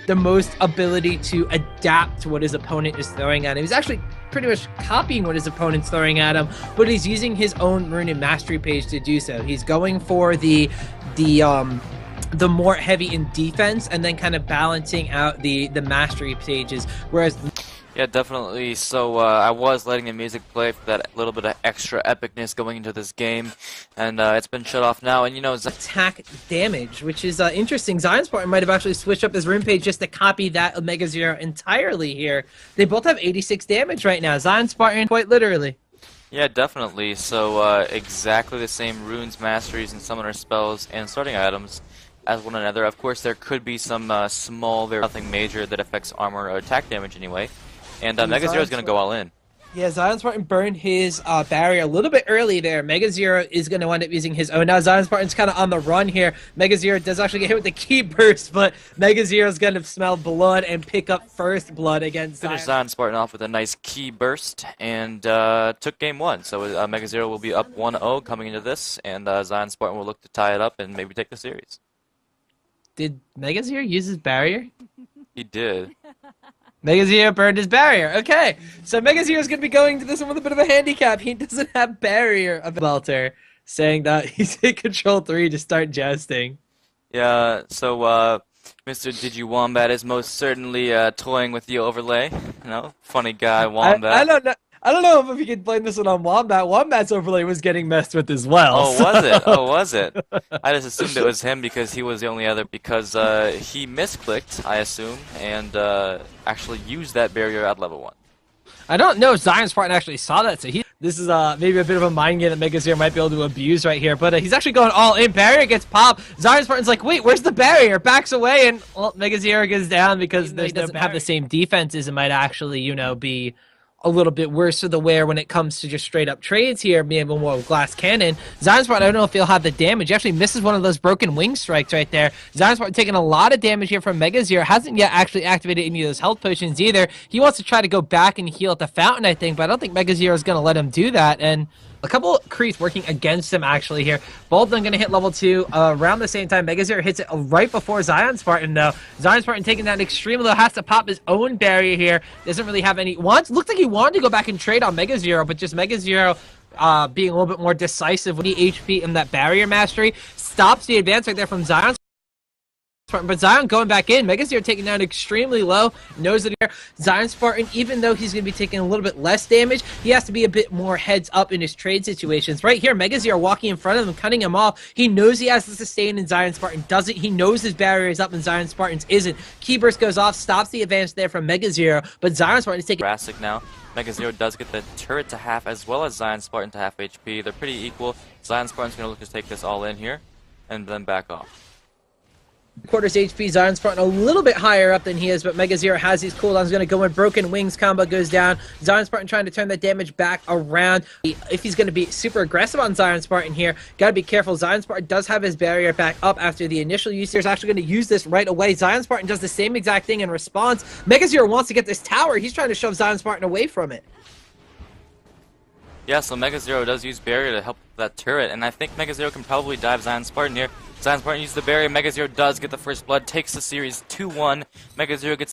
the most ability to adapt to what his opponent is throwing at him. He's actually pretty much copying what his opponent's throwing at him, but he's using his own rune and mastery page to do so. He's going for the more heavy in defense and then kind of balancing out the mastery pages, whereas yeah, definitely. So I was letting the music play for that little bit of extra epicness going into this game, and it's been shut off now. And you know, attack damage, which is interesting. Zionspartan might have actually switched up his rune page just to copy that of Megazero entirely here. They both have 86 damage right now. Zionspartan, quite literally. Yeah, definitely. So exactly the same runes, masteries, and summoner spells and starting items as one another. Of course, there could be some small, nothing major that affects armor or attack damage anyway. And Megazero is going to go all in. Yeah, Zionspartan burned his barrier a little bit early there. Megazero is going to end up using his own. Now Zionspartan's kind of on the run here. Megazero does actually get hit with the key burst, but Megazero's going to smell blood and pick up first blood against Finished Zionspartan off with a nice key burst and took game one. So Megazero will be up 1-0 coming into this, and Zionspartan will look to tie it up and maybe take the series. Did Megazero use his barrier? He did. Megazero burned his barrier. Okay, so Megazero's going to be going to this one with a bit of a handicap. He doesn't have barrier of Welter, saying that he's hit control 3 to start jousting. Yeah, so Mr. Digi-Wombat is most certainly toying with the overlay. You know, funny guy, Wombat. I don't know if you can blame this one on Wombat. Wombat's overlay was getting messed with as well. Oh, so. was it? Oh, was it? I just assumed it was him because he was the only other, because he misclicked, I assume, and actually used that barrier at level 1. I don't know if Zionspartan actually saw that, so this is maybe a bit of a mind game that Megazero might be able to abuse right here, but he's actually going all in. Barrier gets popped. Zionspartan's like, wait, where's the barrier? Backs away, and well, Megazero goes down because he doesn't have the same defenses. It might actually, you know, be a little bit worse for the wear when it comes to just straight up trades here, being able more with glass cannon. Zionspartan, I don't know if he'll have the damage. He actually misses one of those broken wing strikes right there. Zionspartan taking a lot of damage here from Megazero. Hasn't yet actually activated any of those health potions either. He wants to try to go back and heal at the fountain, I think, but I don't think Megazero is going to let him do that. And a couple of creeps working against him actually here. Both of them going to hit level 2 around the same time. Megazero hits it right before Zionspartan though. Zionspartan taking that extreme low, has to pop his own barrier here. Doesn't really have any. Looks like he wanted to go back and trade on Megazero, but just Megazero being a little bit more decisive with the HP and that barrier mastery stops the advance right there from Zion. But Zion going back in. Megazero taking down extremely low. Knows it here. Zionspartan, even though he's going to be taking a little bit less damage, he has to be a bit more heads up in his trade situations. Right here, Megazero walking in front of him, cutting him off. He knows he has to sustain and Zionspartan doesn't. He knows his barrier is up and Zionspartan's isn't. Key burst goes off, stops the advance there from Megazero, but Zionspartan is taking... Drastic now. Megazero does get the turret to half as well as Zionspartan to half HP. They're pretty equal. Zionspartan's going to look to take this all in here and then back off. Quarters HP, Zionspartan a little bit higher up than he is, but Megazero has these cooldowns. Going to go in. Broken Wings combo goes down. Zionspartan trying to turn that damage back around. If he's going to be super aggressive on Zionspartan here, got to be careful. Zionspartan does have his barrier back up after the initial use. He's actually going to use this right away. Zionspartan does the same exact thing in response. Megazero wants to get this tower. He's trying to shove Zionspartan away from it. Yeah, so Megazero does use barrier to help that turret, and I think Megazero can probably dive Zionspartan here. Zionspartan uses the barrier. Megazero does get the first blood, takes the series 2-1. Megazero gets